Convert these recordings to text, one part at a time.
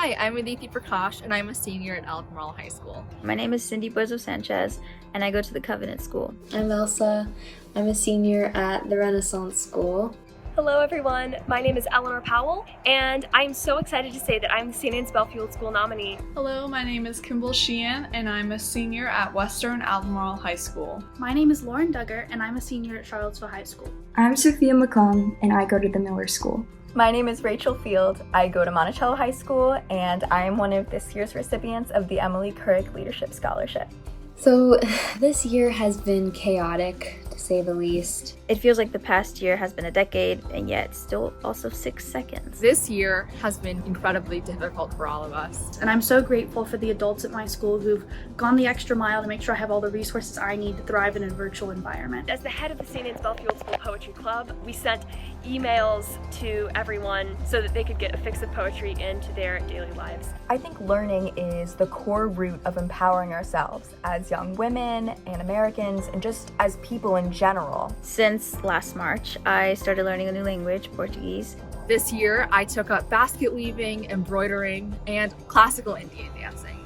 Hi, I'm Aditi Prakash, and I'm a senior at Albemarle High School. My name is Cindy Bozo Sanchez, and I go to the Covenant School. I'm Elsa. I'm a senior at the Renaissance School. Hello everyone, my name is Eleanor Powell, and I'm so excited to say that I'm the St. Anne's Belfield School nominee. Hello, my name is Kimball Sheehan, and I'm a senior at Western Albemarle High School. My name is Lauren Duggar, and I'm a senior at Charlottesville High School. I'm Sophia McComb, and I go to the Miller School. My name is Rachel Field. I go to Monticello High School, and I am one of this year's recipients of the Emily Couric Leadership Scholarship. So this year has been chaotic, to say the least. It feels like the past year has been a decade, and yet still also 6 seconds. This year has been incredibly difficult for all of us. And I'm so grateful for the adults at my school who've gone the extra mile to make sure I have all the resources I need to thrive in a virtual environment. As the head of the St. Anne's Belfield School Poetry Club, we sent emails to everyone so that they could get a fix of poetry into their daily lives. I think learning is the core root of empowering ourselves as young women and Americans, and just as people in general. Since last March, I started learning a new language, Portuguese. This year, I took up basket weaving, embroidering, and classical Indian dancing.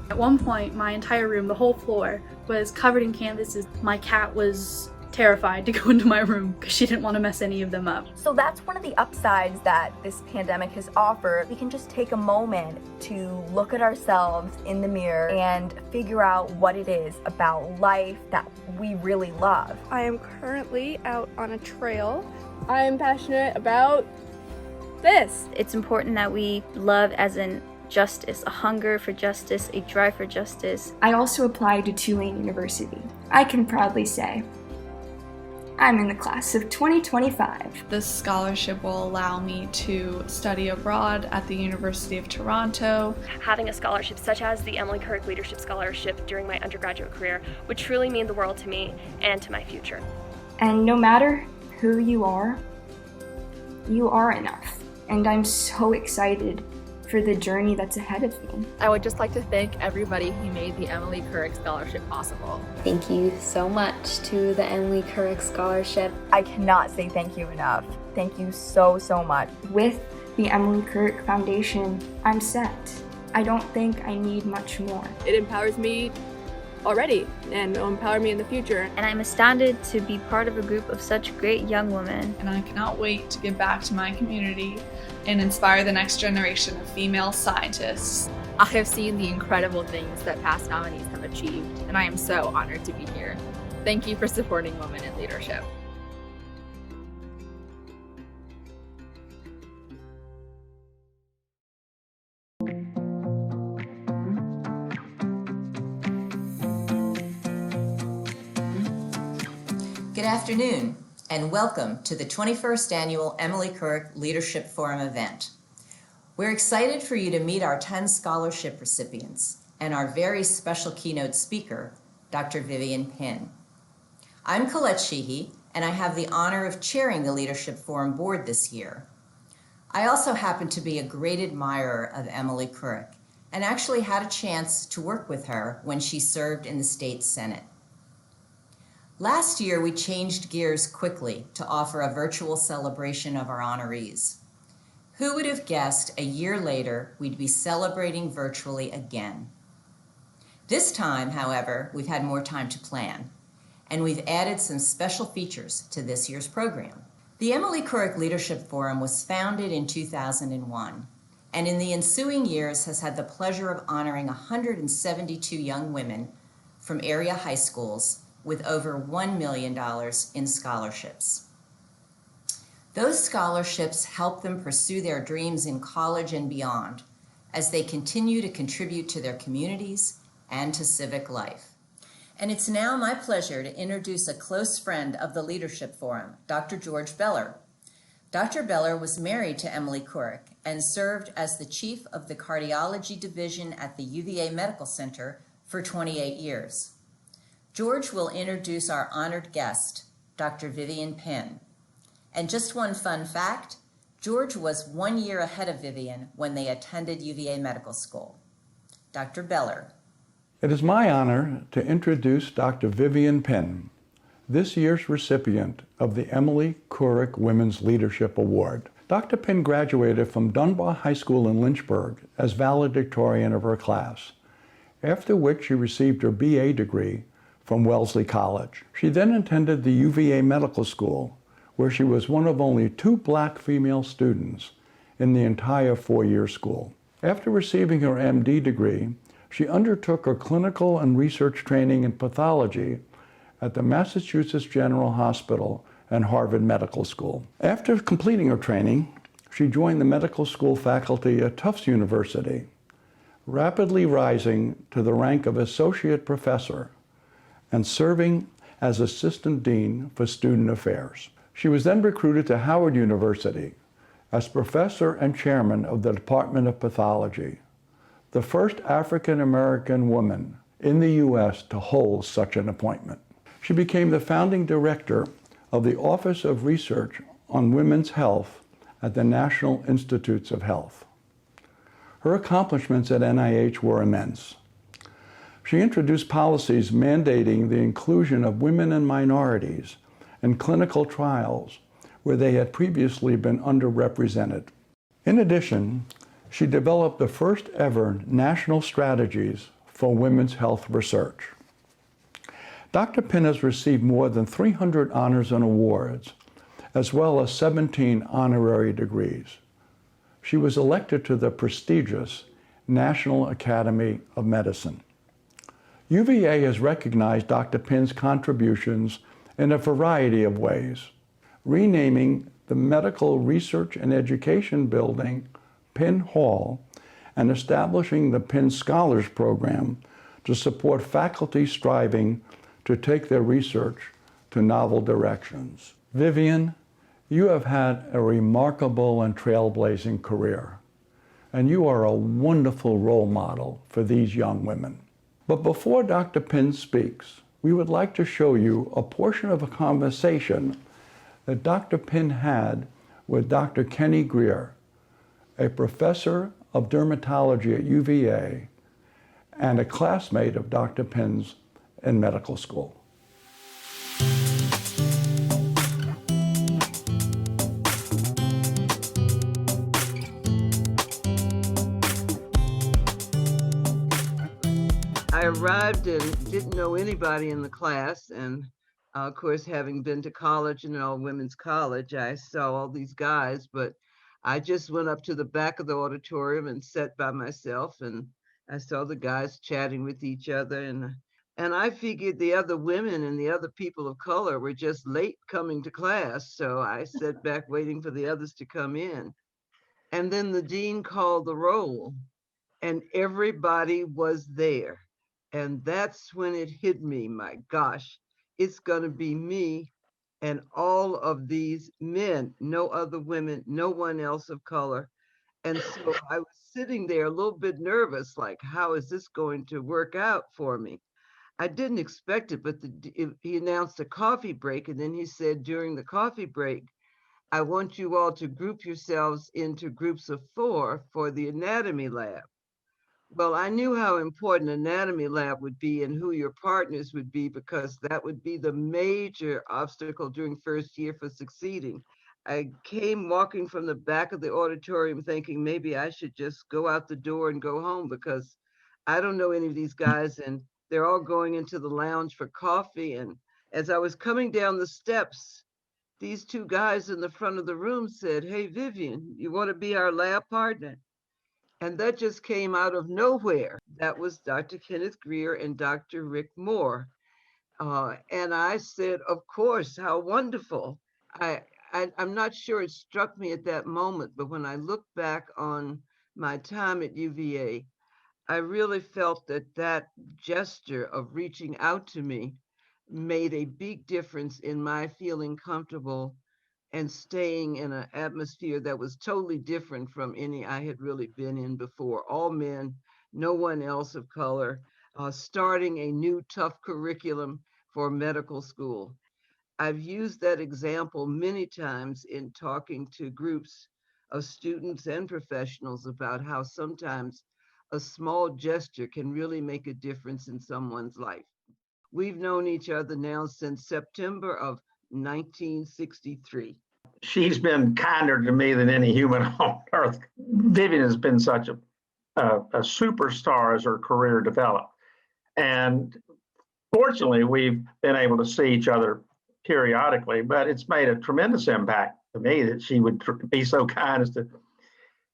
At one point, my entire room, the whole floor, was covered in canvases. My cat was terrified to go into my room because she didn't want to mess any of them up. So that's one of the upsides that this pandemic has offered. We can just take a moment to look at ourselves in the mirror and figure out what it is about life that we really love. I am currently out on a trail. I am passionate about this. It's important that we love as in justice, a hunger for justice, a drive for justice. I also applied to Tulane University. I can proudly say, I'm in the class of 2025. This scholarship will allow me to study abroad at the University of Toronto. Having a scholarship such as the Emily Couric Leadership Scholarship during my undergraduate career would truly mean the world to me and to my future. And no matter who you are enough. And I'm so excited for the journey that's ahead of me. I would just like to thank everybody who made the Emily Couric Scholarship possible. Thank you so much to the Emily Couric Scholarship. I cannot say thank you enough. Thank you so, so much. With the Emily Couric Foundation, I'm set. I don't think I need much more. It empowers me already and will empower me in the future. And I'm astounded to be part of a group of such great young women. And I cannot wait to give back to my community and inspire the next generation of female scientists. I have seen the incredible things that past nominees have achieved, and I am so honored to be here. Thank you for supporting women in leadership. Good afternoon, and welcome to the 21st Annual Emily Couric Leadership Forum event. We're excited for you to meet our 10 scholarship recipients and our very special keynote speaker, Dr. Vivian Pinn. I'm Colette Sheehy, and I have the honor of chairing the Leadership Forum board this year. I also happen to be a great admirer of Emily Couric, and actually had a chance to work with her when she served in the state Senate. Last year, we changed gears quickly to offer a virtual celebration of our honorees. Who would have guessed a year later we'd be celebrating virtually again? This time, however, we've had more time to plan, and we've added some special features to this year's program. The Emily Couric Leadership Forum was founded in 2001, and in the ensuing years has had the pleasure of honoring 172 young women from area high schools with over $1 million in scholarships. Those scholarships help them pursue their dreams in college and beyond as they continue to contribute to their communities and to civic life. And it's now my pleasure to introduce a close friend of the Leadership Forum, Dr. George Beller. Dr. Beller was married to Emily Couric and served as the chief of the cardiology division at the UVA Medical Center for 28 years. George will introduce our honored guest, Dr. Vivian Pinn. And just one fun fact, George was 1 year ahead of Vivian when they attended UVA Medical School. Dr. Beller. It is my honor to introduce Dr. Vivian Pinn, this year's recipient of the Emily Couric Women's Leadership Award. Dr. Penn graduated from Dunbar High School in Lynchburg as valedictorian of her class, after which she received her BA degree from Wellesley College. She then attended the UVA Medical School, where she was one of only 2 black female students in the entire 4-year school. After receiving her MD degree, she undertook her clinical and research training in pathology at the Massachusetts General Hospital and Harvard Medical School. After completing her training, she joined the medical school faculty at Tufts University, rapidly rising to the rank of associate professor and serving as assistant dean for student affairs. She was then recruited to Howard University as professor and chairman of the Department of Pathology, the first African American woman in the U.S. to hold such an appointment. She became the founding director of the Office of Research on Women's Health at the National Institutes of Health. Her accomplishments at NIH were immense. She introduced policies mandating the inclusion of women and minorities in clinical trials where they had previously been underrepresented. In addition, she developed the first ever national strategies for women's health research. Dr. Penn has received more than 300 honors and awards, as well as 17 honorary degrees. She was elected to the prestigious National Academy of Medicine. UVA has recognized Dr. Penn's contributions in a variety of ways, renaming the Medical Research and Education Building Penn Hall and establishing the Penn Scholars Program to support faculty striving to take their research to novel directions. Vivian, you have had a remarkable and trailblazing career, and you are a wonderful role model for these young women. But before Dr. Penn speaks, we would like to show you a portion of a conversation that Dr. Penn had with Dr. Kenny Greer, a professor of dermatology at UVA and a classmate of Dr. Penn's in medical school. I arrived and didn't know anybody in the class, and of course, having been to college and an all-women's college, I saw all these guys, but I just went up to the back of the auditorium and sat by myself, and I saw the guys chatting with each other, and I figured the other women and the other people of color were just late coming to class, so I sat back waiting for the others to come in. And then the dean called the roll, and everybody was there. And that's when it hit me, my gosh, it's gonna be me and all of these men, no other women, no one else of color. And so I was sitting there a little bit nervous, like, how is this going to work out for me? I didn't expect it, but he announced a coffee break, and then he said during the coffee break, I want you all to group yourselves into groups of 4 for the anatomy lab. Well, I knew how important anatomy lab would be and who your partners would be, because that would be the major obstacle during first year for succeeding. I came walking from the back of the auditorium thinking maybe I should just go out the door and go home, because I don't know any of these guys, and they're all going into the lounge for coffee. And as I was coming down the steps, these 2 guys in the front of the room said, hey, Vivian, you want to be our lab partner? And that just came out of nowhere. That was Dr. Kenneth Greer and Dr. Rick Moore. And I said, of course, how wonderful. I'm not sure it struck me at that moment, but when I look back on my time at UVA, I really felt that that gesture of reaching out to me made a big difference in my feeling comfortable and staying in an atmosphere that was totally different from any I had really been in before. All men, no one else of color, starting a new tough curriculum for medical school. I've used that example many times in talking to groups of students and professionals about how sometimes a small gesture can really make a difference in someone's life. We've known each other now since September of 1963. she's been kinder to me than any human on earth. Vivian has been such a superstar as her career developed. And fortunately, we've been able to see each other periodically, but it's made a tremendous impact to me that she would be so kind as to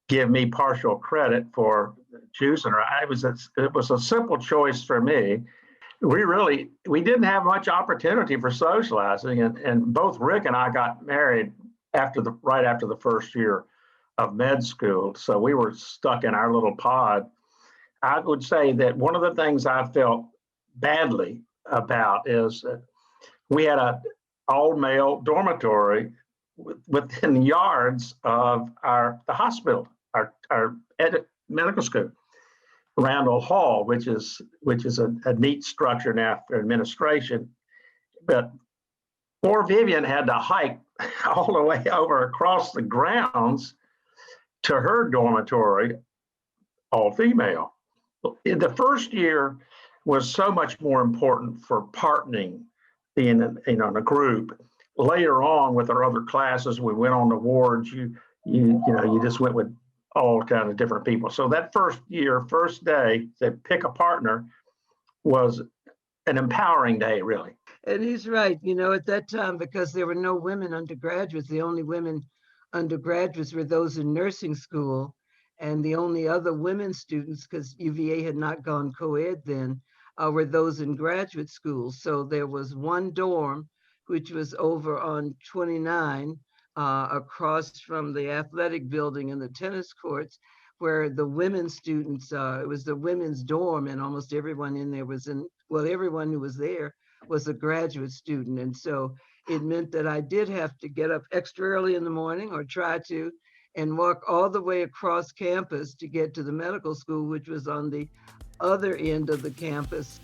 give me partial credit for choosing her. It was a simple choice for me. We didn't have much opportunity for socializing, and both Rick and I got married right after the first year of med school. So we were stuck in our little pod. I would say that one of the things I felt badly about is that we had an all-male dormitory within yards of the hospital, our medical school, Randall Hall, which is a neat structure now for administration. But poor Vivian had to hike all the way over across the grounds to her dormitory, all female. In the first year was so much more important for partnering, being in a group. Later on, with our other classes, we went on the wards. You just went with all kind of different people. So that first day, to pick a partner was an empowering day, really. And he's right. At that time, because there were no women undergraduates, the only women undergraduates were those in nursing school, and the only other women students, because UVA had not gone co-ed then, were those in graduate school. So there was one dorm, which was over on 29, across from the athletic building and the tennis courts, where the women students, it was the women's dorm, and almost everyone in there everyone who was there was a graduate student. And so it meant that I did have to get up extra early in the morning, or try to, and walk all the way across campus to get to the medical school, which was on the other end of the campus.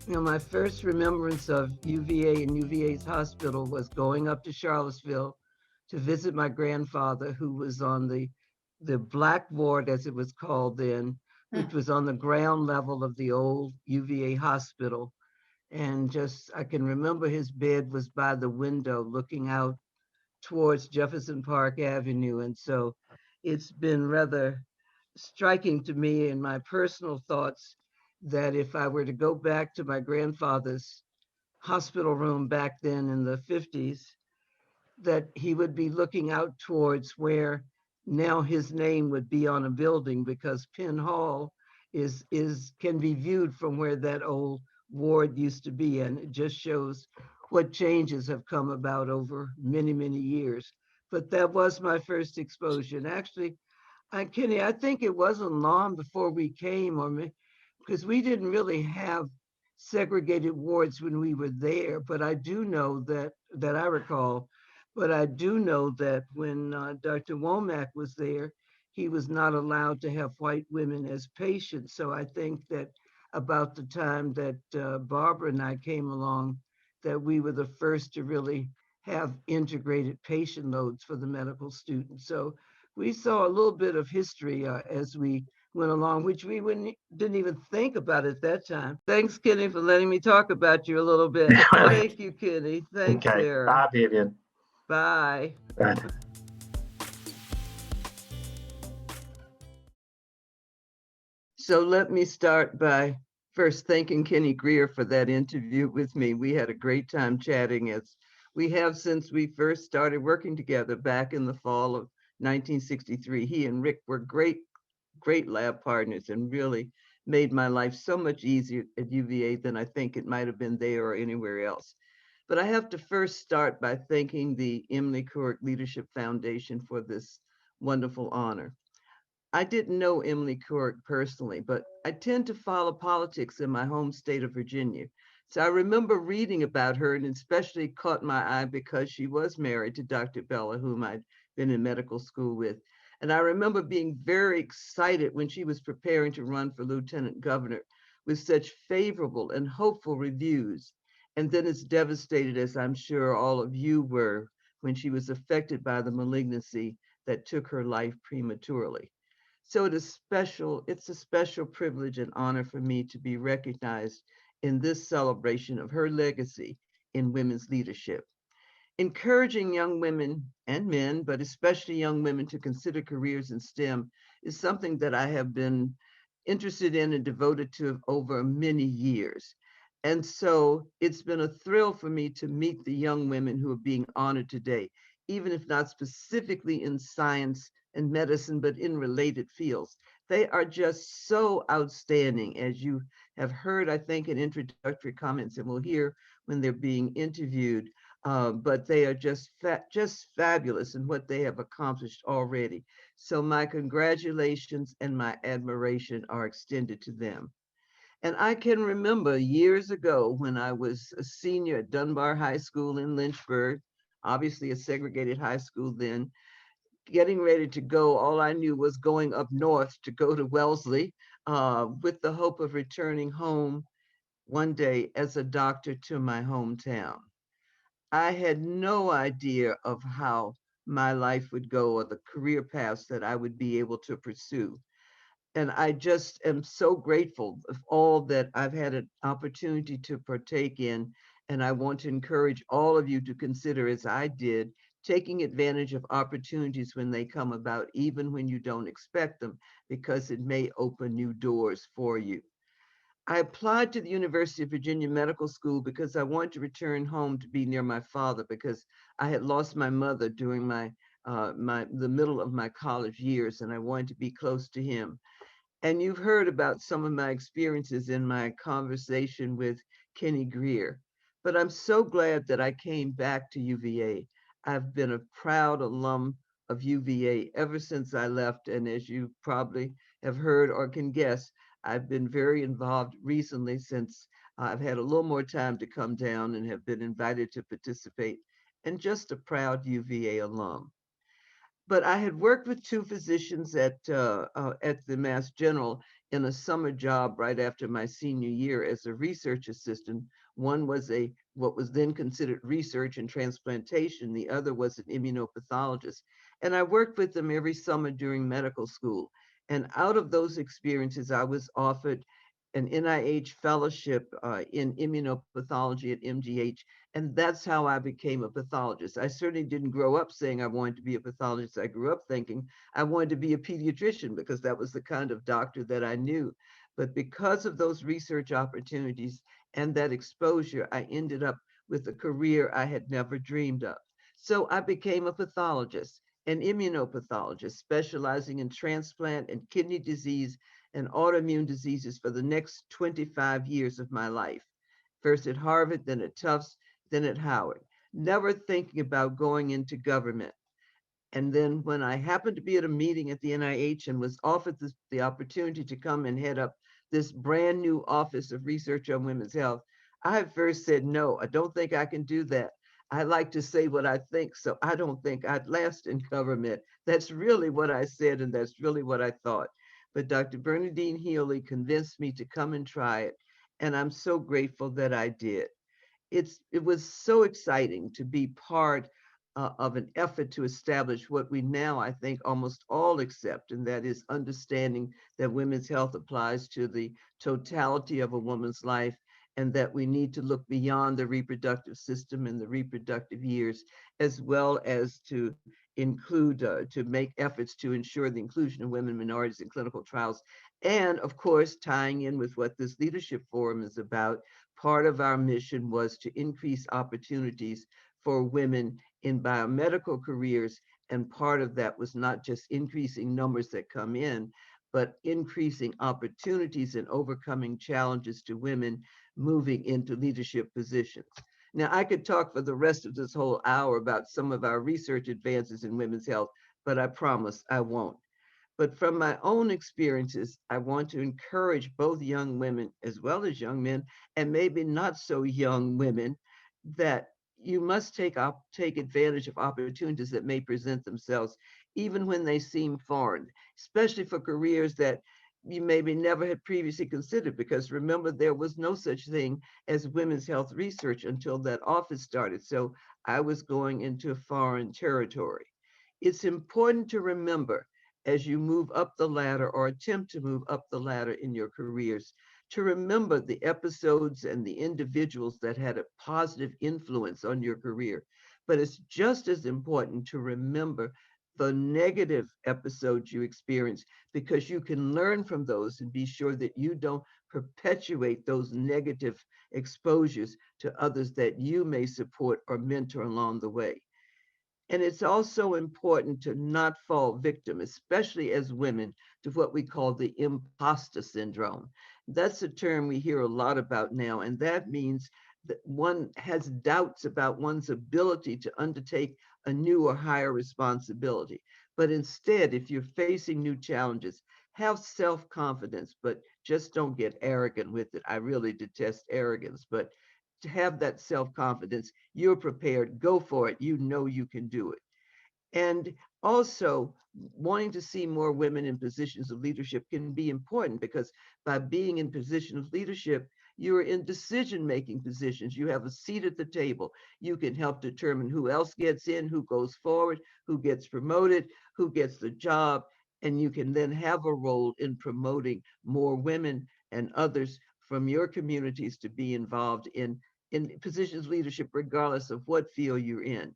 My first remembrance of UVA and UVA's hospital was going up to Charlottesville to visit my grandfather, who was on the black ward, as it was called then, which was on the ground level of the old UVA hospital. And I can remember his bed was by the window looking out towards Jefferson Park Avenue. And so it's been rather striking to me in my personal thoughts that if I were to go back to my grandfather's hospital room back then in the 50s, that he would be looking out towards where now his name would be on a building, because Penn Hall can be viewed from where that old ward used to be. And it just shows what changes have come about over many, many years. But that was my first exposure. And actually, Kenny, I think it wasn't long before we came, because we didn't really have segregated wards when we were there. But I do know that I recall, but I do know that when Dr. Womack was there, he was not allowed to have white women as patients. So I think that about the time that Barbara and I came along, that we were the first to really have integrated patient loads for the medical students. So we saw a little bit of history as we went along, which we didn't even think about at that time. Thanks, Kenny, for letting me talk about you a little bit. Thank you, Kenny. Thanks, Okay. Sarah. Bye, Vivian. Bye. Bye. So let me start by first thanking Kenny Greer for that interview with me. We had a great time chatting, as we have since we first started working together back in the fall of 1963. He and Rick were great lab partners, and really made my life so much easier at UVA than I think it might have been there or anywhere else. But I have to first start by thanking the Emily Kurk Leadership Foundation for this wonderful honor. I didn't know Emily Kurk personally, but I tend to follow politics in my home state of Virginia. So I remember reading about her, and especially caught my eye because she was married to Dr. Bella, whom I'd been in medical school with. And I remember being very excited when she was preparing to run for lieutenant governor with such favorable and hopeful reviews. And then as devastated as I'm sure all of you were when she was affected by the malignancy that took her life prematurely. So it's a special privilege and honor for me to be recognized in this celebration of her legacy in women's leadership. Encouraging young women and men, but especially young women, to consider careers in STEM is something that I have been interested in and devoted to over many years. And so it's been a thrill for me to meet the young women who are being honored today, even if not specifically in science and medicine, but in related fields. They are just so outstanding, as you have heard, I think, in introductory comments, and we'll hear when they're being interviewed. But they are just fabulous in what they have accomplished already. So my congratulations and my admiration are extended to them. And I can remember years ago when I was a senior at Dunbar High School in Lynchburg, obviously a segregated high school then, getting ready to go. All I knew was going up north to go to Wellesley with the hope of returning home one day as a doctor to my hometown. I had no idea of how my life would go or the career paths that I would be able to pursue. And I just am so grateful of all that I've had an opportunity to partake in. And I want to encourage all of you to consider, as I did, taking advantage of opportunities when they come about, even when you don't expect them, because it may open new doors for you. I applied to the University of Virginia Medical School because I wanted to return home to be near my father, because I had lost my mother during the middle of my college years, and I wanted to be close to him. And you've heard about some of my experiences in my conversation with Kenny Greer. But I'm so glad that I came back to UVA. I've been a proud alum of UVA ever since I left. And as you probably have heard or can guess, I've been very involved recently since I've had a little more time to come down and have been invited to participate, and just a proud UVA alum. But I had worked with two physicians at the Mass General in a summer job right after my senior year as a research assistant. One was what was then considered research and transplantation. The other was an immunopathologist. And I worked with them every summer during medical school. And out of those experiences, I was offered an NIH fellowship in immunopathology at MGH. And that's how I became a pathologist. I certainly didn't grow up saying I wanted to be a pathologist. I grew up thinking I wanted to be a pediatrician because that was the kind of doctor that I knew. But because of those research opportunities and that exposure, I ended up with a career I had never dreamed of. So I became a pathologist, an immunopathologist, specializing in transplant and kidney disease and autoimmune diseases for the next 25 years of my life. First at Harvard, then at Tufts, then at Howard, never thinking about going into government. And then when I happened to be at a meeting at the NIH and was offered the opportunity to come and head up this brand new Office of Research on Women's Health, I first said, no, I don't think I can do that. I like to say what I think, so I don't think I'd last in government. That's really what I said, and that's really what I thought. But Dr. Bernadine Healy convinced me to come and try it, and I'm so grateful that I did. It was so exciting to be part of an effort to establish what we now, I think, almost all accept, and that is understanding that women's health applies to the totality of a woman's life, and that we need to look beyond the reproductive system and the reproductive years, as well as to include, to make efforts to ensure the inclusion of women, minorities in clinical trials. And of course, tying in with what this leadership forum is about, part of our mission was to increase opportunities for women in biomedical careers. And part of that was not just increasing numbers that come in, but increasing opportunities and overcoming challenges to women moving into leadership positions. Now, I could talk for the rest of this whole hour about some of our research advances in women's health, but I promise I won't. But from my own experiences, I want to encourage both young women as well as young men, and maybe not so young women, that you must take advantage of opportunities that may present themselves, even when they seem foreign, especially for careers that you maybe never had previously considered, because remember, there was no such thing as women's health research until that office started. So I was going into foreign territory. It's important to remember, as you move up the ladder or attempt to move up the ladder in your careers, to remember the episodes and the individuals that had a positive influence on your career. But it's just as important to remember the negative episodes you experienced, because you can learn from those and be sure that you don't perpetuate those negative exposures to others that you may support or mentor along the way. And it's also important to not fall victim, especially as women, to what we call the imposter syndrome. That's a term we hear a lot about now, and that means that one has doubts about one's ability to undertake a new or higher responsibility. But instead, if you're facing new challenges, have self-confidence, but just don't get arrogant with it. I really detest arrogance, but to have that self-confidence, you're prepared, go for it, you know you can do it. And also, wanting to see more women in positions of leadership can be important, because by being in position of leadership, you're in decision-making positions. You have a seat at the table. You can help determine who else gets in, who goes forward, who gets promoted, who gets the job, and you can then have a role in promoting more women and others from your communities to be involved in positions of leadership, regardless of what field you're in.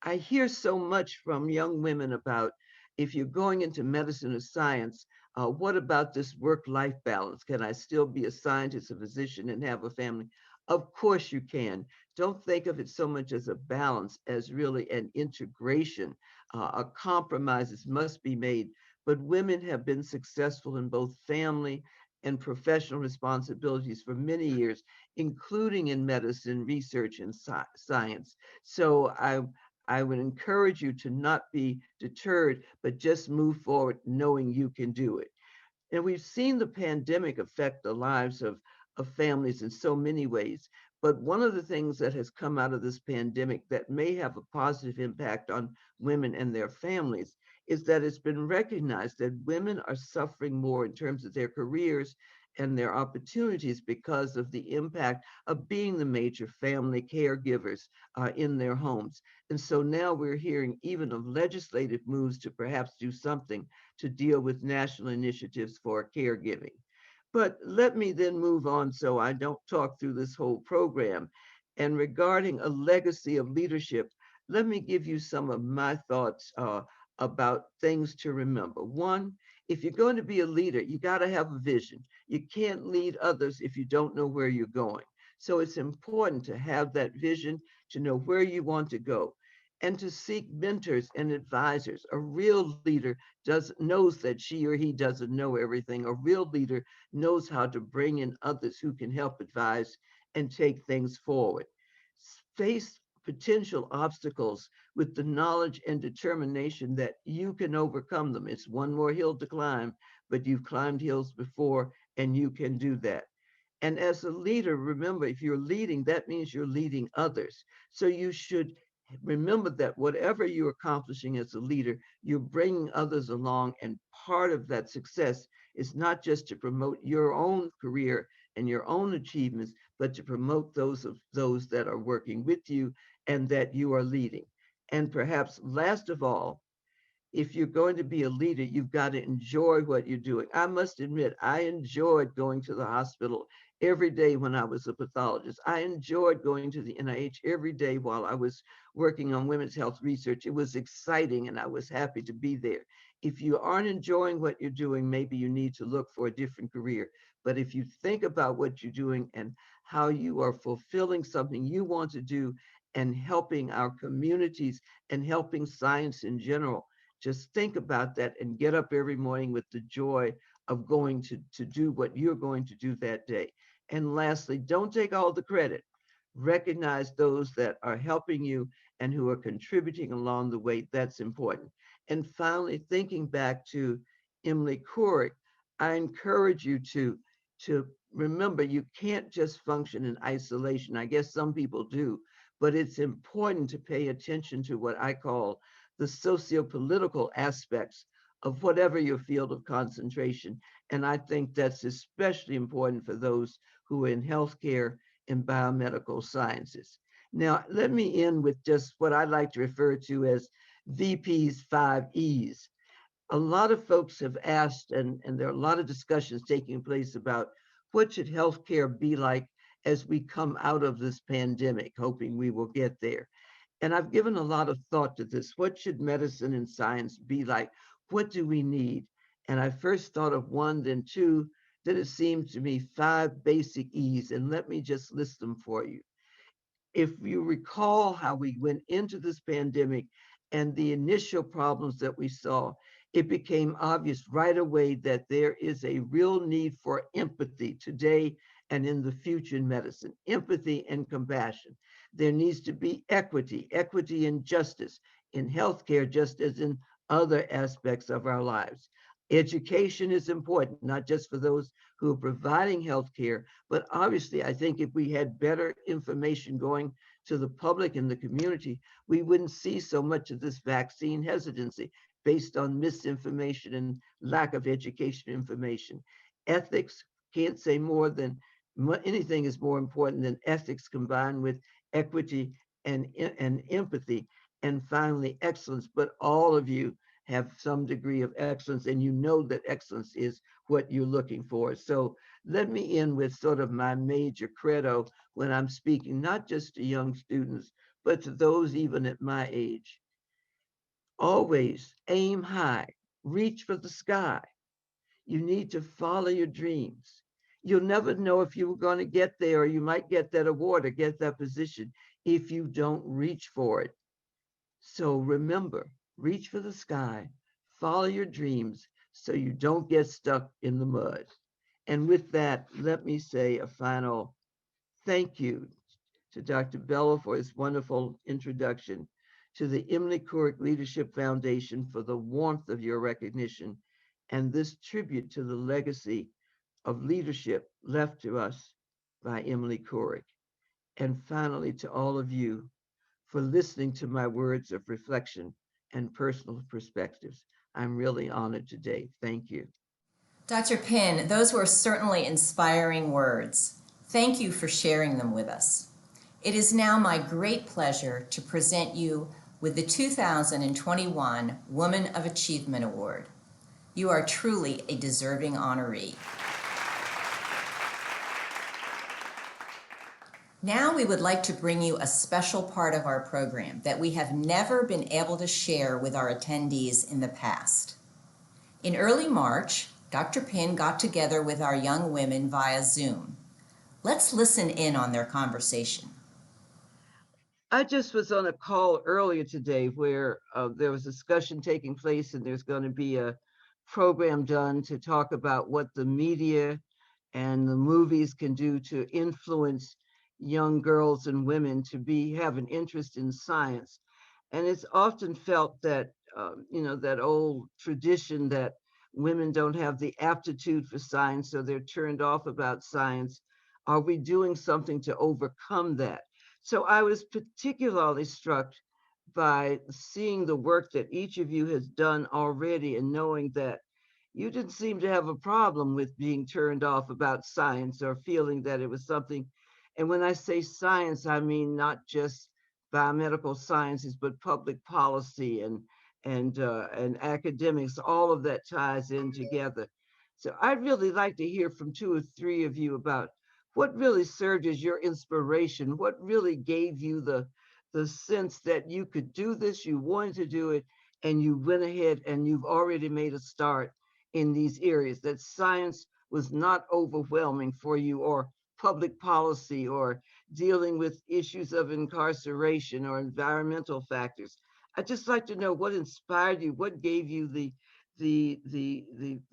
I hear so much from young women about, if you're going into medicine or science, what about this work-life balance? Can I still be a scientist, a physician, and have a family? Of course you can. Don't think of it so much as a balance as really an integration. A compromises must be made, but women have been successful in both family and professional responsibilities for many years, including in medicine, research, and science. So I would encourage you to not be deterred, but just move forward knowing you can do it. And we've seen the pandemic affect the lives of families in so many ways. But one of the things that has come out of this pandemic that may have a positive impact on women and their families is that it's been recognized that women are suffering more in terms of their careers and their opportunities because of the impact of being the major family caregivers in their homes. And so now we're hearing even of legislative moves to perhaps do something to deal with national initiatives for caregiving. But let me then move on so I don't talk through this whole program. And regarding a legacy of leadership, let me give you some of my thoughts about things to remember. One, if you're going to be a leader, you got to have a vision. You can't lead others if you don't know where you're going. So it's important to have that vision, to know where you want to go, and to seek mentors and advisors. A real leader knows that she or he doesn't know everything. A real leader knows how to bring in others who can help advise and take things forward. Face potential obstacles with the knowledge and determination that you can overcome them. It's one more hill to climb, but you've climbed hills before and you can do that. And as a leader, remember, if you're leading, that means you're leading others. So you should remember that whatever you're accomplishing as a leader, you're bringing others along, and part of that success is not just to promote your own career and your own achievements, but to promote those that are working with you and that you are leading. And perhaps last of all, if you're going to be a leader, you've got to enjoy what you're doing. I must admit, I enjoyed going to the hospital every day when I was a pathologist. I enjoyed going to the NIH every day while I was working on women's health research. It was exciting and I was happy to be there. If you aren't enjoying what you're doing, maybe you need to look for a different career. But if you think about what you're doing and how you are fulfilling something you want to do and helping our communities and helping science in general, just think about that and get up every morning with the joy of going to do what you're going to do that day. And lastly, don't take all the credit. Recognize those that are helping you and who are contributing along the way. That's important. And finally, thinking back to Emily Coury, I encourage you to remember you can't just function in isolation. I guess some people do, but it's important to pay attention to what I call the socio-political aspects of whatever your field of concentration. And I think that's especially important for those who are in healthcare and biomedical sciences. Now, let me end with just what I like to refer to as VP's 5 E's. A lot of folks have asked, and there are a lot of discussions taking place about what should healthcare be like as we come out of this pandemic, hoping we will get there. And I've given a lot of thought to this. What should medicine and science be like? What do we need? And I first thought of one, then two, then it seemed to me 5 basic E's, and let me just list them for you. If you recall how we went into this pandemic and the initial problems that we saw, it became obvious right away that there is a real need for empathy today and in the future in medicine, empathy and compassion. There needs to be equity and justice in healthcare, just as in other aspects of our lives. Education is important, not just for those who are providing healthcare, but obviously I think if we had better information going to the public and the community, we wouldn't see so much of this vaccine hesitancy based on misinformation and lack of education information. Ethics, can't say more than anything is more important than ethics combined with equity and empathy. And finally, excellence. But all of you have some degree of excellence, and you know that excellence is what you're looking for. So let me end with sort of my major credo when I'm speaking, not just to young students, but to those even at my age. Always aim high, reach for the sky. You need to follow your dreams. You'll never know if you were going to get there, or you might get that award or get that position if you don't reach for it. So remember, reach for the sky, follow your dreams so you don't get stuck in the mud. And with that, let me say a final thank you to Dr. Bello for his wonderful introduction, to the Emily Couric Leadership Foundation for the warmth of your recognition, and this tribute to the legacy of leadership left to us by Emily Couric. And finally, to all of you for listening to my words of reflection and personal perspectives. I'm really honored today. Thank you. Dr. Pinn, those were certainly inspiring words. Thank you for sharing them with us. It is now my great pleasure to present you with the 2021 Woman of Achievement Award. You are truly a deserving honoree. Now we would like to bring you a special part of our program that we have never been able to share with our attendees in the past. In early March, Dr. Pinn got together with our young women via Zoom. Let's listen in on their conversation. I just was on a call earlier today where there was discussion taking place, and there's going to be a program done to talk about what the media and the movies can do to influence young girls and women to have an interest in science. And it's often felt that, that old tradition that women don't have the aptitude for science, so they're turned off about science. Are we doing something to overcome that? So I was particularly struck by seeing the work that each of you has done already, and knowing that you didn't seem to have a problem with being turned off about science or feeling that it was something. And when I say science, I mean not just biomedical sciences, but public policy and academics. All of that ties in together. So I'd really like to hear from 2 or 3 of you about what really served as your inspiration, what really gave you the sense that you could do this, you wanted to do it, and you went ahead and you've already made a start in these areas, that science was not overwhelming for you, or public policy, or dealing with issues of incarceration or environmental factors. I'd just like to know what inspired you, what gave you the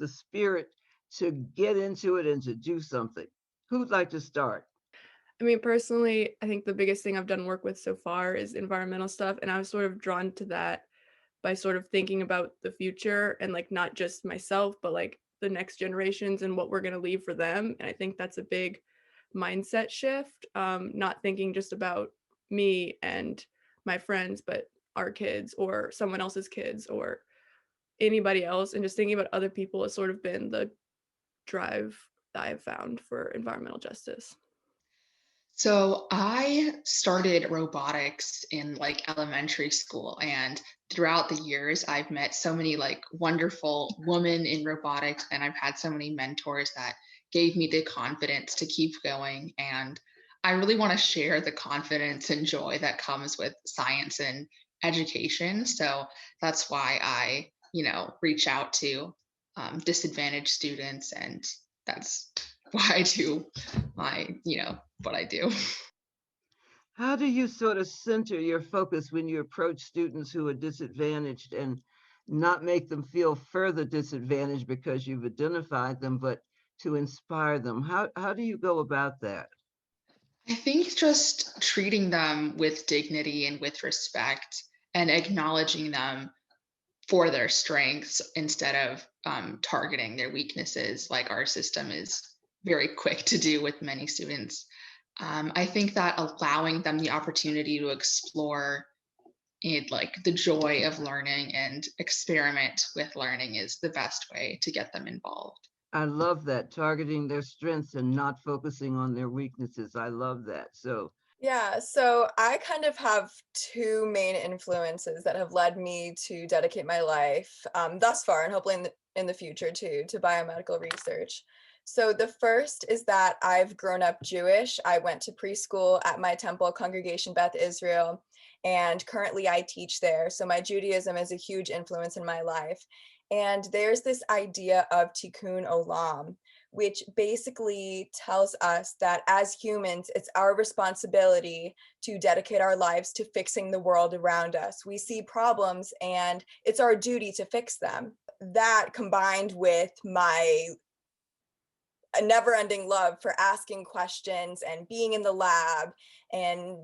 spirit to get into it and to do something. Who'd like to start? I mean, personally, I think the biggest thing I've done work with so far is environmental stuff. And I was sort of drawn to that by sort of thinking about the future, and like not just myself, but like the next generations and what we're going to leave for them. And I think that's a big mindset shift, not thinking just about me and my friends, but our kids or someone else's kids or anybody else, and just thinking about other people has sort of been the drive that I've found for environmental justice. So I started robotics in like elementary school, and throughout the years I've met so many like wonderful women in robotics, and I've had so many mentors that gave me the confidence to keep going. And I really want to share the confidence and joy that comes with science and education. So that's why I, reach out to disadvantaged students, and that's why I do what I do. How do you sort of center your focus when you approach students who are disadvantaged and not make them feel further disadvantaged because you've identified them, but to inspire them? How do you go about that? I think just treating them with dignity and with respect and acknowledging them for their strengths instead of targeting their weaknesses, like our system is very quick to do with many students. I think that allowing them the opportunity to explore like the joy of learning and experiment with learning is the best way to get them involved. I love that, targeting their strengths and not focusing on their weaknesses. I love that. So Yeah, so I kind of have two main influences that have led me to dedicate my life thus far, and hopefully in the future too, to biomedical research. So the first is that I've grown up Jewish. I went to preschool at my temple congregation, Beth Israel, and currently I teach there. So my Judaism is a huge influence in my life. And there's this idea of tikkun olam, which basically tells us that as humans, it's our responsibility to dedicate our lives to fixing the world around us. We see problems and it's our duty to fix them. That combined with my never-ending love for asking questions and being in the lab and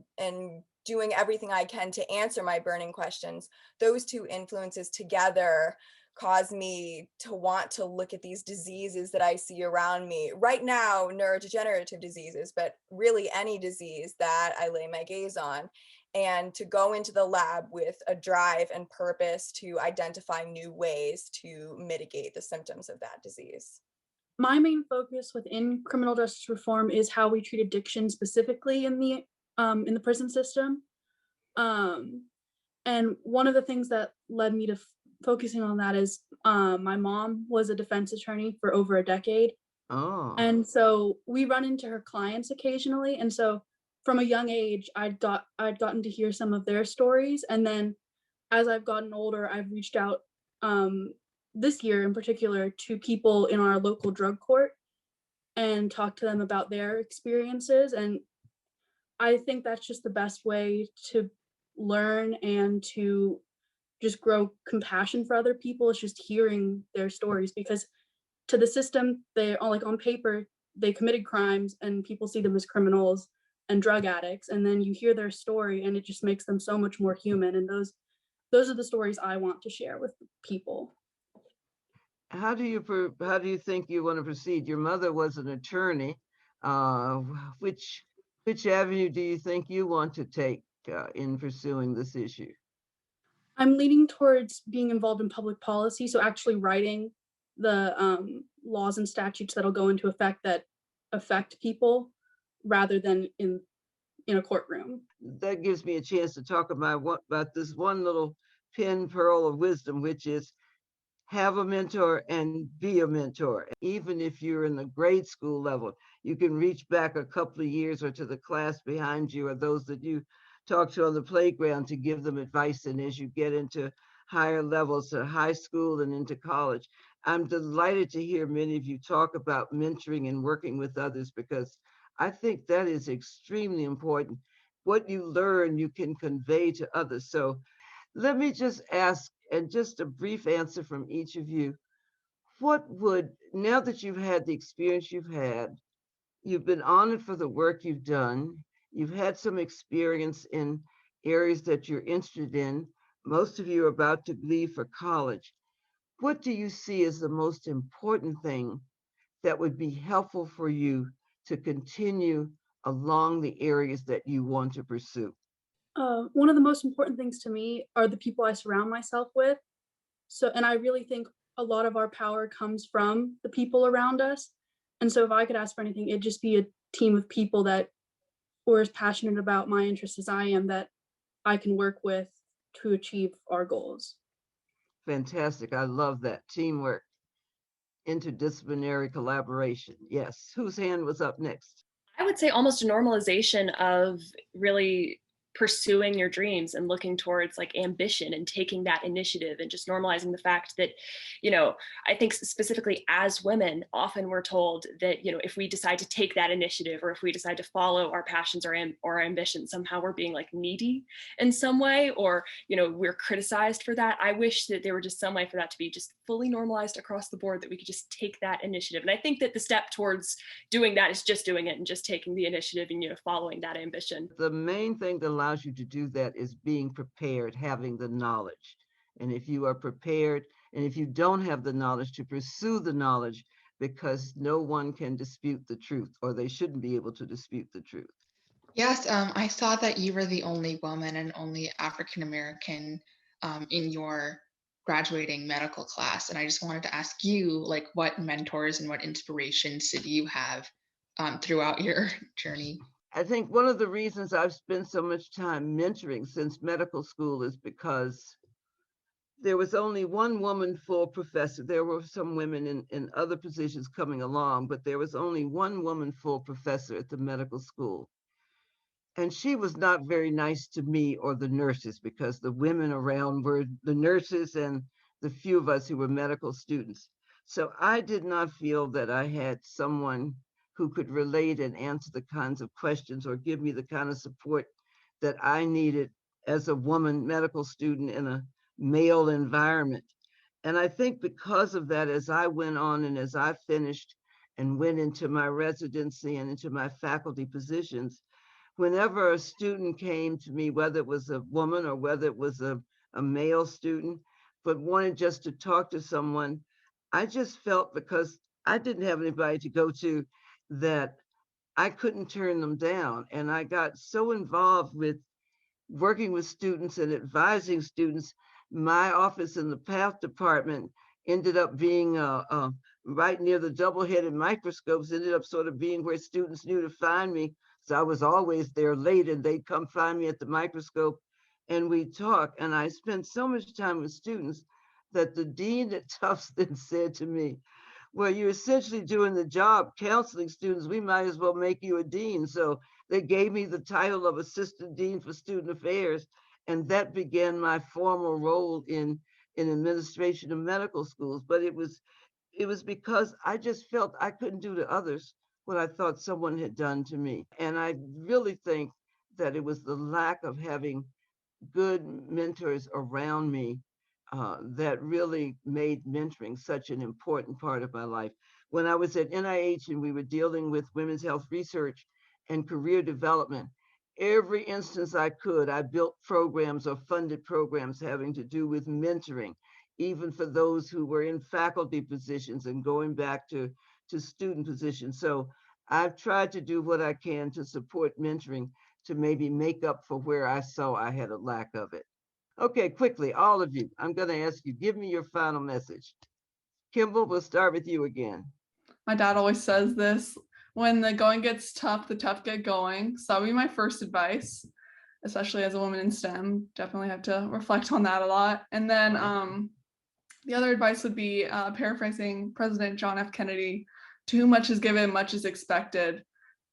doing everything I can to answer my burning questions, those two influences together cause me to want to look at these diseases that I see around me. Right now, neurodegenerative diseases, but really any disease that I lay my gaze on, and to go into the lab with a drive and purpose to identify new ways to mitigate the symptoms of that disease. My main focus within criminal justice reform is how we treat addiction specifically in the prison system. And one of the things that led me to focusing on that is my mom was a defense attorney for over a decade. Oh. And so we run into her clients occasionally. And so from a young age, I'd gotten to hear some of their stories. And then as I've gotten older, I've reached out this year in particular to people in our local drug court and talked to them about their experiences. And I think that's just the best way to learn and to just grow compassion for other people, is just hearing their stories, because to the system, they all, like, on paper, they committed crimes and people see them as criminals and drug addicts, and then you hear their story and it just makes them so much more human. And those are the stories I want to share with people. How do you think you want to proceed? Your mother was an attorney. Which avenue do you think you want to take in pursuing this issue? I'm leaning towards being involved in public policy, so actually writing the laws and statutes that'll go into effect that affect people, rather than in a courtroom. That gives me a chance to talk about this one little pin pearl of wisdom, which is have a mentor and be a mentor. Even if you're in the grade school level, you can reach back a couple of years or to the class behind you or those that you talk to on the playground to give them advice. And as you get into higher levels, to high school and into college, I'm delighted to hear many of you talk about mentoring and working with others, because I think that is extremely important. What you learn, you can convey to others. So let me just ask, and just a brief answer from each of you, now that you've had the experience you've been honored for the work you've done, you've had some experience in areas that you're interested in, most of you are about to leave for college, what do you see as the most important thing that would be helpful for you to continue along the areas that you want to pursue? One of the most important things to me are the people I surround myself with. And I really think a lot of our power comes from the people around us. And so if I could ask for anything, it'd just be a team of people that were as passionate about my interests as I am, that I can work with to achieve our goals. Fantastic. I love that. Teamwork. interdisciplinary collaboration. Yes, whose hand was up next? I would say almost a normalization of really pursuing your dreams and looking towards like ambition and taking that initiative and just normalizing the fact that, I think specifically as women, often we're told that, if we decide to take that initiative or if we decide to follow our passions or our ambitions, somehow we're being like needy in some way, or, we're criticized for that. I wish that there were just some way for that to be just fully normalized across the board, that we could just take that initiative. And I think that the step towards doing that is just doing it and just taking the initiative and, following that ambition. The main thing that allows you to do that is being prepared, having the knowledge. And if you are prepared, and if you don't have the knowledge, to pursue the knowledge, because no one can dispute the truth, or they shouldn't be able to dispute the truth. Yes, I saw that you were the only woman and only African American in your graduating medical class. And I just wanted to ask you, like, what mentors and what inspirations did you have throughout your journey? I think one of the reasons I've spent so much time mentoring since medical school is because there was only one woman full professor. There were some women in other positions coming along, but there was only one woman full professor at the medical school. And she was not very nice to me or the nurses, because the women around were the nurses and the few of us who were medical students. So I did not feel that I had someone who could relate and answer the kinds of questions or give me the kind of support that I needed as a woman medical student in a male environment. And I think because of that, as I went on and as I finished and went into my residency and into my faculty positions, whenever a student came to me, whether it was a woman or whether it was a male student, but wanted just to talk to someone, I just felt, because I didn't have anybody to go to, that I couldn't turn them down. And I got so involved with working with students and advising students. My office in the PATH department ended up being right near the double-headed microscopes, ended up sort of being where students knew to find me. So I was always there late, and they'd come find me at the microscope and we'd talk. And I spent so much time with students that the dean at Tufts then said to me, well, you're essentially doing the job counseling students. We might as well make you a dean. So they gave me the title of Assistant Dean for Student Affairs. And that began my formal role in administration of medical schools. But it was because I just felt I couldn't do to others what I thought someone had done to me. And I really think that it was the lack of having good mentors around me that really made mentoring such an important part of my life. When I was at NIH and we were dealing with women's health research and career development, every instance I could, I built programs or funded programs having to do with mentoring, even for those who were in faculty positions and going back to student positions. So I've tried to do what I can to support mentoring, to maybe make up for where I saw I had a lack of it. Okay, quickly, all of you, I'm going to ask you, give me your final message. Kimball, we'll start with you again. My dad always says this: when the going gets tough, the tough get going. So that would be my first advice, especially as a woman in STEM. Definitely have to reflect on that a lot. And then the other advice would be paraphrasing President John F. Kennedy: to whom much is given, much is expected.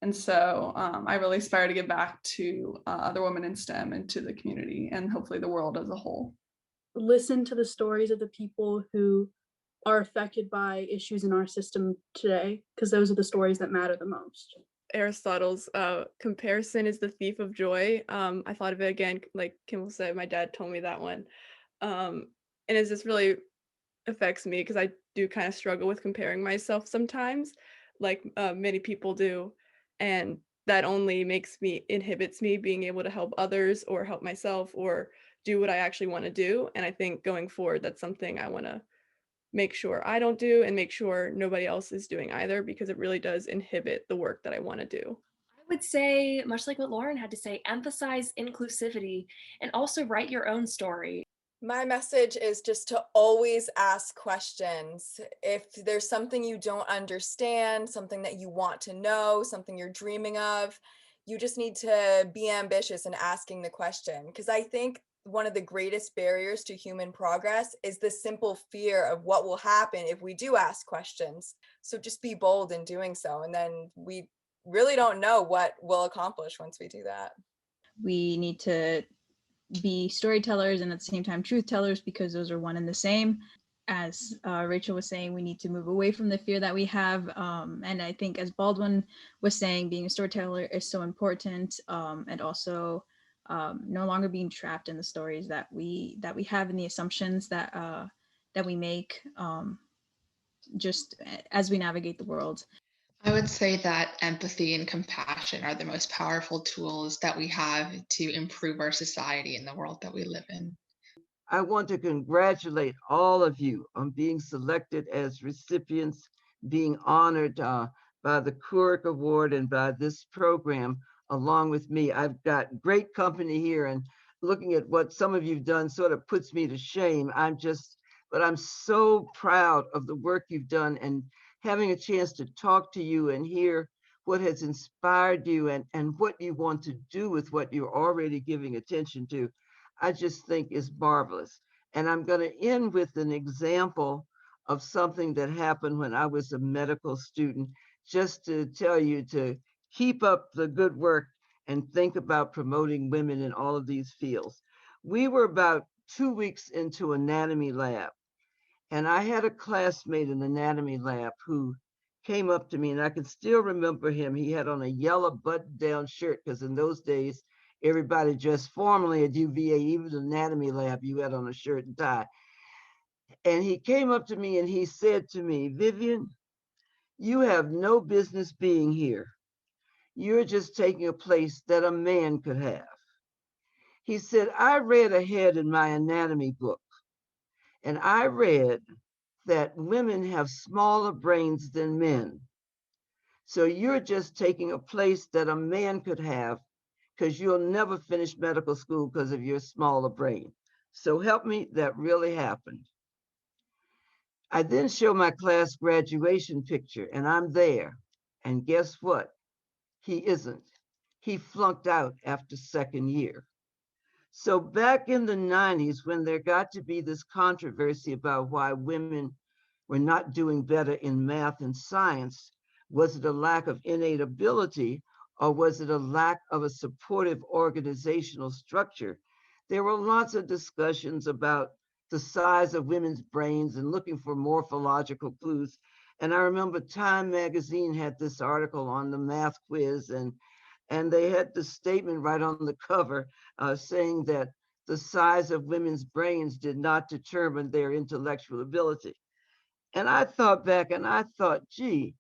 And so I really aspire to give back to other women in STEM and to the community and hopefully the world as a whole. Listen to the stories of the people who are affected by issues in our system today, because those are the stories that matter the most. Aristotle's comparison is the thief of joy. I thought of it again, like Kimball said, my dad told me that one. And it just really affects me because I do kind of struggle with comparing myself sometimes, like many people do. And that only inhibits me being able to help others or help myself or do what I actually want to do. And I think going forward, that's something I want to make sure I don't do and make sure nobody else is doing either, because it really does inhibit the work that I want to do. I would say, much like what Lauren had to say, emphasize inclusivity and also write your own story. My message is just to always ask questions. If there's something you don't understand, something that you want to know, something you're dreaming of, you just need to be ambitious in asking the question. Because I think one of the greatest barriers to human progress is the simple fear of what will happen if we do ask questions. So just be bold in doing so. And then we really don't know what we'll accomplish once we do that. We need to be storytellers and at the same time truth tellers, because those are one and the same. As Rachel was saying, we need to move away from the fear that we have. And I think, as Baldwin was saying, being a storyteller is so important, and also no longer being trapped in the stories that we have and the assumptions that we make, just as we navigate the world. I would say that empathy and compassion are the most powerful tools that we have to improve our society and the world that we live in. I want to congratulate all of you on being selected as recipients, being honored by the Couric Award and by this program along with me. I've got great company here, and looking at what some of you've done sort of puts me to shame. But I'm so proud of the work you've done, and having a chance to talk to you and hear what has inspired you and what you want to do with what you're already giving attention to, I just think is marvelous. And I'm going to end with an example of something that happened when I was a medical student, just to tell you to keep up the good work and think about promoting women in all of these fields. We were about 2 weeks into anatomy lab, and I had a classmate in anatomy lab who came up to me, and I can still remember him. He had on a yellow button-down shirt, because in those days, everybody dressed formally at UVA, even the anatomy lab, you had on a shirt and tie. And he came up to me and he said to me, "Vivian, you have no business being here. You're just taking a place that a man could have." He said, "I read ahead in my anatomy book, and I read that women have smaller brains than men. So you're just taking a place that a man could have, because you'll never finish medical school because of your smaller brain." So help me, that really happened. I then show my class graduation picture, and I'm there. And guess what? He isn't. He flunked out after second year. So back in the 90s, when there got to be this controversy about why women were not doing better in math and science, was it a lack of innate ability, or was it a lack of a supportive organizational structure? There were lots of discussions about the size of women's brains and looking for morphological clues. And I remember Time magazine had this article on the math quiz, and they had the statement right on the cover saying that the size of women's brains did not determine their intellectual ability. And I thought back and I thought, gee,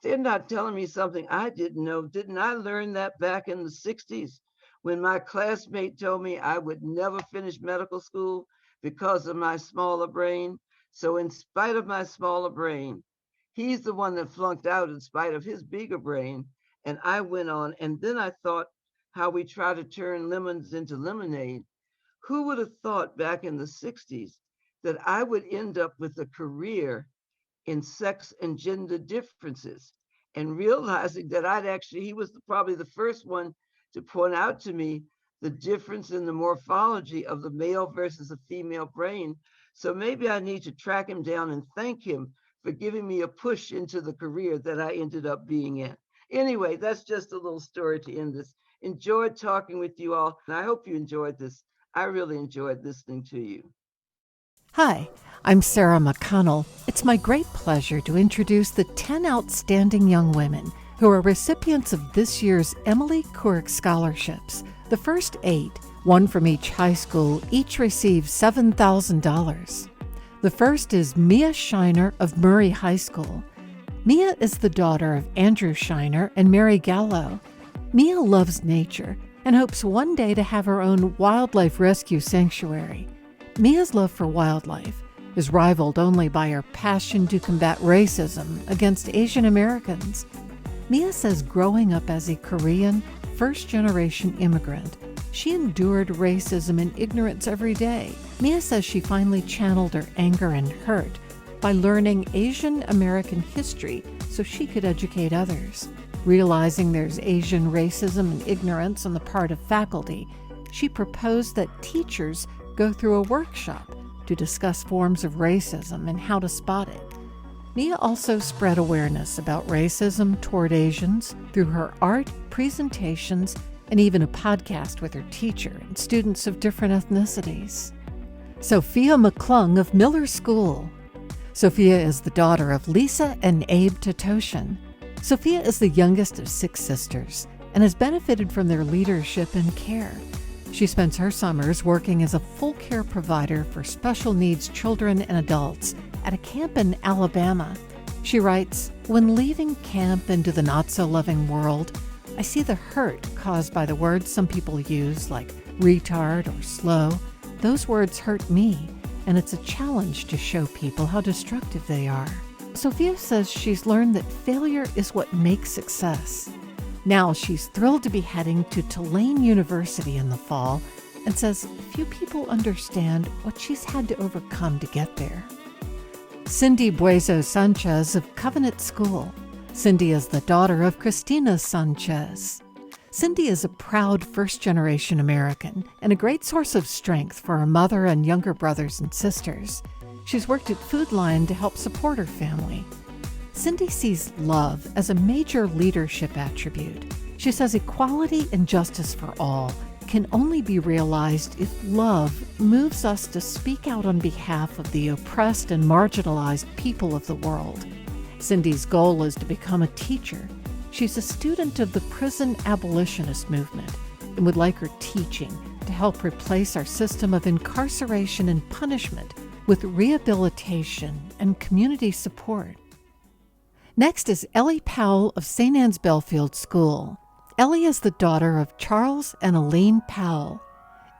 they're not telling me something I didn't know. Didn't I learn that back in the 60s when my classmate told me I would never finish medical school because of my smaller brain? So in spite of my smaller brain, he's the one that flunked out in spite of his bigger brain. And I went on, and then I thought how we try to turn lemons into lemonade. Who would have thought back in the 60s that I would end up with a career in sex and gender differences, and realizing that he was probably the first one to point out to me the difference in the morphology of the male versus a female brain. So maybe I need to track him down and thank him for giving me a push into the career that I ended up being in. Anyway, that's just a little story to end this. Enjoyed talking with you all, and I hope you enjoyed this. I really enjoyed listening to you. Hi, I'm Sarah McConnell. It's my great pleasure to introduce the 10 outstanding young women who are recipients of this year's Emily Couric Scholarships. The first 8, one from each high school, each receive $7,000. The first is Mia Shiner of Murray High School. Mia is the daughter of Andrew Shiner and Mary Gallo. Mia loves nature and hopes one day to have her own wildlife rescue sanctuary. Mia's love for wildlife is rivaled only by her passion to combat racism against Asian Americans. Mia says growing up as a Korean, first-generation immigrant, she endured racism and ignorance every day. Mia says she finally channeled her anger and hurt by learning Asian American history so she could educate others. Realizing there's Asian racism and ignorance on the part of faculty, she proposed that teachers go through a workshop to discuss forms of racism and how to spot it. Nia also spread awareness about racism toward Asians through her art, presentations, and even a podcast with her teacher and students of different ethnicities. Sophia McClung of Miller School. Sophia is the daughter of Lisa and Abe Tatoshan. Sophia is the youngest of 6 sisters and has benefited from their leadership and care. She spends her summers working as a full care provider for special needs children and adults at a camp in Alabama. She writes, "When leaving camp into the not-so-loving world, I see the hurt caused by the words some people use, like retard or slow. Those words hurt me, and it's a challenge to show people how destructive they are." Sophia says she's learned that failure is what makes success. Now she's thrilled to be heading to Tulane University in the fall and says few people understand what she's had to overcome to get there. Cindy Buezo Sanchez of Covenant School. Cindy is the daughter of Christina Sanchez. Cindy is a proud first-generation American and a great source of strength for her mother and younger brothers and sisters. She's worked at Food Lion to help support her family. Cindy sees love as a major leadership attribute. She says equality and justice for all can only be realized if love moves us to speak out on behalf of the oppressed and marginalized people of the world. Cindy's goal is to become a teacher. She's a student of the prison abolitionist movement and would like her teaching to help replace our system of incarceration and punishment with rehabilitation and community support. Next is Ellie Powell of St. Anne's Belfield School. Ellie is the daughter of Charles and Elaine Powell.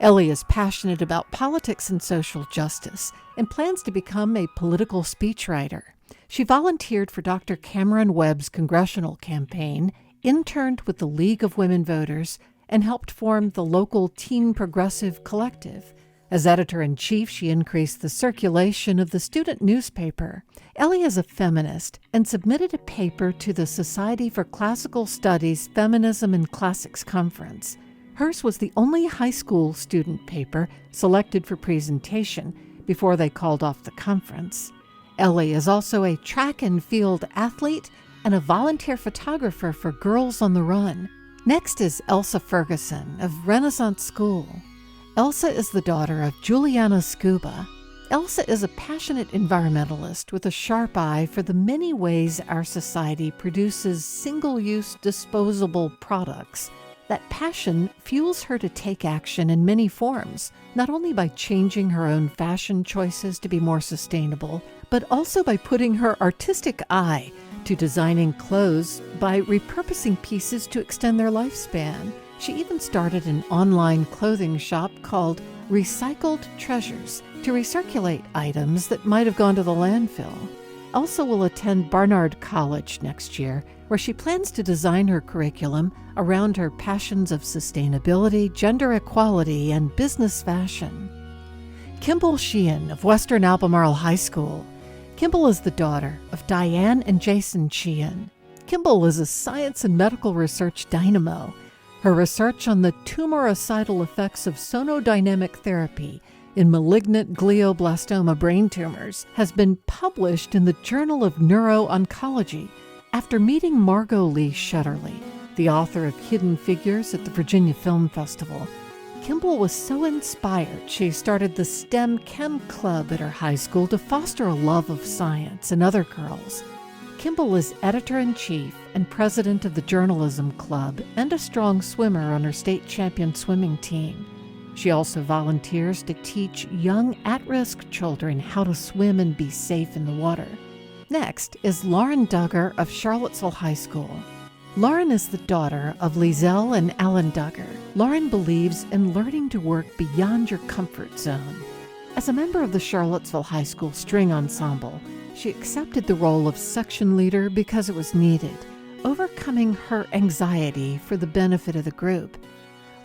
Ellie is passionate about politics and social justice and plans to become a political speechwriter. She volunteered for Dr. Cameron Webb's congressional campaign, interned with the League of Women Voters, and helped form the local Teen Progressive Collective. As editor-in-chief, she increased the circulation of the student newspaper. Ellie is a feminist and submitted a paper to the Society for Classical Studies Feminism and Classics Conference. Hers was the only high school student paper selected for presentation before they called off the conference. Ellie is also a track and field athlete and a volunteer photographer for Girls on the Run. Next is Elsa Ferguson of Renaissance School. Elsa is the daughter of Juliana Scuba. Elsa is a passionate environmentalist with a sharp eye for the many ways our society produces single-use disposable products. That passion fuels her to take action in many forms, not only by changing her own fashion choices to be more sustainable, but also by putting her artistic eye to designing clothes by repurposing pieces to extend their lifespan. She even started an online clothing shop called Recycled Treasures to recirculate items that might have gone to the landfill. Elsa will attend Barnard College next year, where she plans to design her curriculum around her passions of sustainability, gender equality, and business fashion. Kimball Sheehan of Western Albemarle High School. Kimball is the daughter of Diane and Jason Sheehan. Kimball is a science and medical research dynamo. Her research on the tumoricidal effects of sonodynamic therapy in malignant glioblastoma brain tumors has been published in the Journal of Neuro-Oncology after meeting Margot Lee Shetterly, the author of Hidden Figures at the Virginia Film Festival. Kimball was so inspired she started the STEM Chem Club at her high school to foster a love of science in other girls. Kimball is editor-in-chief and president of the Journalism Club and a strong swimmer on her state champion swimming team. She also volunteers to teach young at-risk children how to swim and be safe in the water. Next is Lauren Duggar of Charlottesville High School. Lauren is the daughter of Lizelle and Alan Duggar. Lauren believes in learning to work beyond your comfort zone. As a member of the Charlottesville High School String Ensemble, she accepted the role of section leader because it was needed, overcoming her anxiety for the benefit of the group.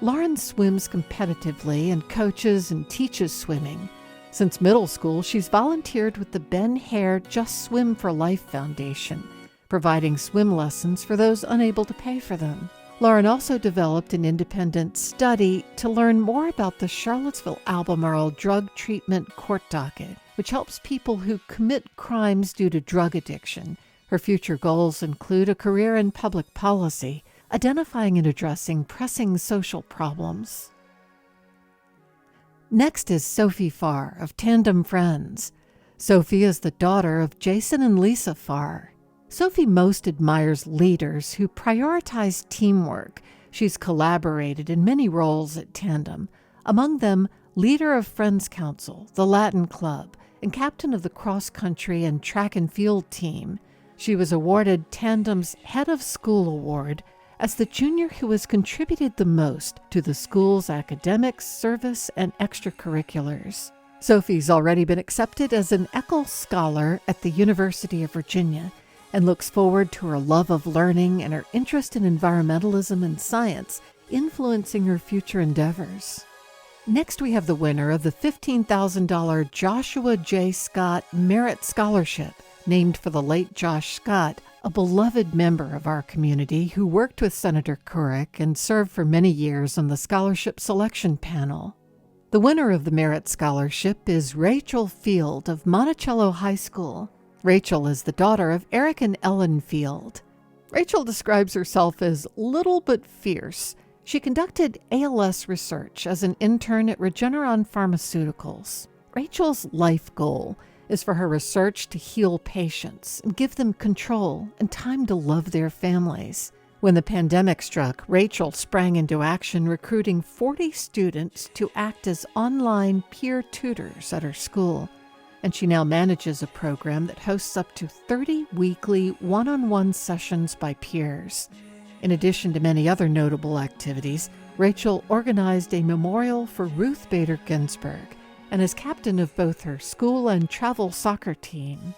Lauren swims competitively and coaches and teaches swimming. Since middle school, she's volunteered with the Ben Hare Just Swim for Life Foundation, providing swim lessons for those unable to pay for them. Lauren also developed an independent study to learn more about the Charlottesville-Albemarle drug treatment court docket, which helps people who commit crimes due to drug addiction. Her future goals include a career in public policy, identifying and addressing pressing social problems. Next is Sophie Farr of Tandem Friends. Sophie is the daughter of Jason and Lisa Farr. Sophie most admires leaders who prioritize teamwork. She's collaborated in many roles at Tandem, among them leader of Friends Council, the Latin Club, and captain of the cross-country and track and field team. She was awarded Tandem's Head of School Award as the junior who has contributed the most to the school's academics, service, and extracurriculars. Sophie's already been accepted as an Eccles Scholar at the University of Virginia and looks forward to her love of learning and her interest in environmentalism and science influencing her future endeavors. Next, we have the winner of the $15,000 Joshua J. Scott Merit Scholarship, named for the late Josh Scott, a beloved member of our community who worked with Senator Couric and served for many years on the scholarship selection panel. The winner of the Merit Scholarship is Rachel Field of Monticello High School. Rachel is the daughter of Eric and Ellen Field. Rachel describes herself as little but fierce. She conducted ALS research as an intern at Regeneron Pharmaceuticals. Rachel's life goal is for her research to heal patients and give them control and time to love their families. When the pandemic struck, Rachel sprang into action, recruiting 40 students to act as online peer tutors at her school. And she now manages a program that hosts up to 30 weekly one-on-one sessions by peers. In addition to many other notable activities, Rachel organized a memorial for Ruth Bader Ginsburg and is captain of both her school and travel soccer team.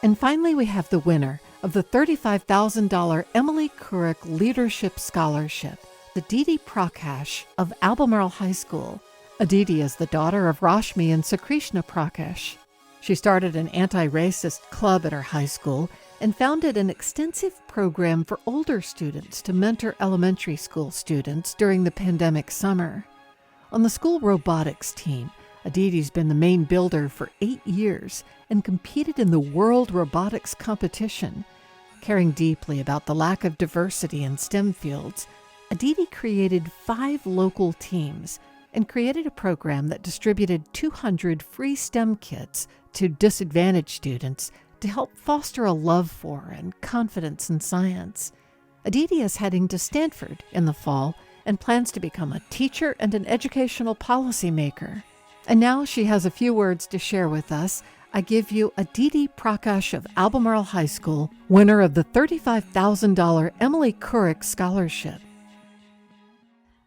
And finally, we have the winner of the $35,000 Emily Couric Leadership Scholarship, Aditi Prakash of Albemarle High School. Aditi is the daughter of Rashmi and Sakrishna Prakash. She started an anti-racist club at her high school and founded an extensive program for older students to mentor elementary school students during the pandemic summer. On the school robotics team, Aditi's been the main builder for 8 years and competed in the World Robotics Competition. Caring deeply about the lack of diversity in STEM fields, Aditi created 5 local teams and created a program that distributed 200 free STEM kits to disadvantaged students to help foster a love for and confidence in science. Aditi is heading to Stanford in the fall and plans to become a teacher and an educational policymaker. And now she has a few words to share with us. I give you Aditi Prakash of Albemarle High School, winner of the $35,000 Emily Couric Scholarship.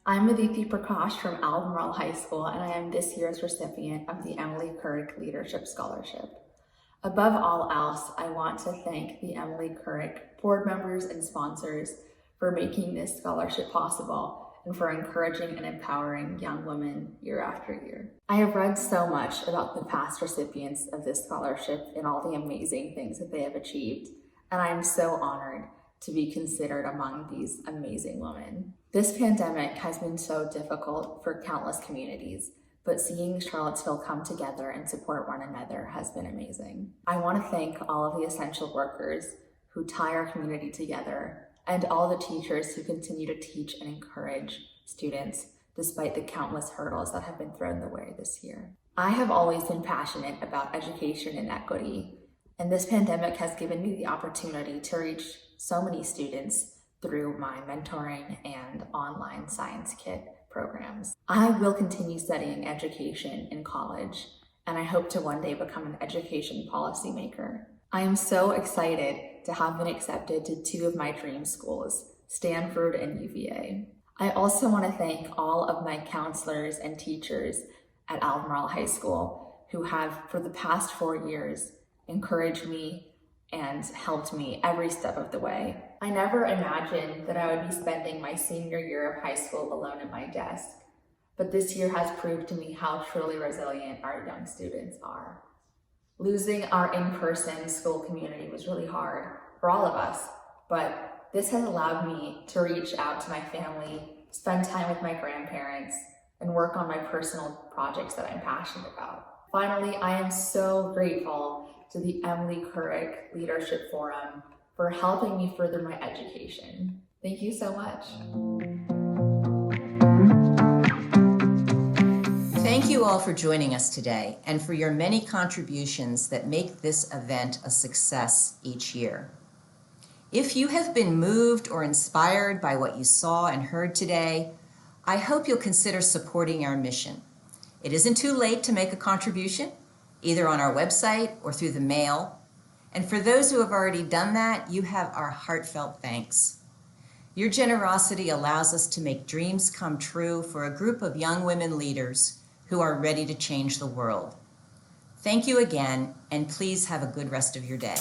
I'm Aditi Prakash from Albemarle High School, and I am this year's recipient of the Emily Couric Leadership Scholarship. Above all else, I want to thank the Emily Couric board members and sponsors for making this scholarship possible and for encouraging and empowering young women year after year. I have read so much about the past recipients of this scholarship and all the amazing things that they have achieved, and I am so honored to be considered among these amazing women. This pandemic has been so difficult for countless communities, but seeing Charlottesville come together and support one another has been amazing. I want to thank all of the essential workers who tie our community together and all the teachers who continue to teach and encourage students despite the countless hurdles that have been thrown their way this year. I have always been passionate about education and equity, and this pandemic has given me the opportunity to reach so many students through my mentoring and online science kit programs. I will continue studying education in college, and I hope to one day become an education policymaker. I am so excited to have been accepted to 2 of my dream schools, Stanford and UVA. I also want to thank all of my counselors and teachers at Albemarle High School who have, for the past 4 years, encouraged me and helped me every step of the way. I never imagined that I would be spending my senior year of high school alone at my desk, but this year has proved to me how truly resilient our young students are. Losing our in-person school community was really hard for all of us, but This has allowed me to reach out to my family, spend time with my grandparents, and work on my personal projects that I'm passionate about. Finally, I am so grateful to the Emily Couric Leadership Forum for helping me further my education. Thank you so much. Thank you all for joining us today and for your many contributions that make this event a success each year. If you have been moved or inspired by what you saw and heard today, I hope you'll consider supporting our mission. It isn't too late to make a contribution, either on our website or through the mail. And for those who have already done that, you have our heartfelt thanks. Your generosity allows us to make dreams come true for a group of young women leaders who are ready to change the world. Thank you again, and please have a good rest of your day.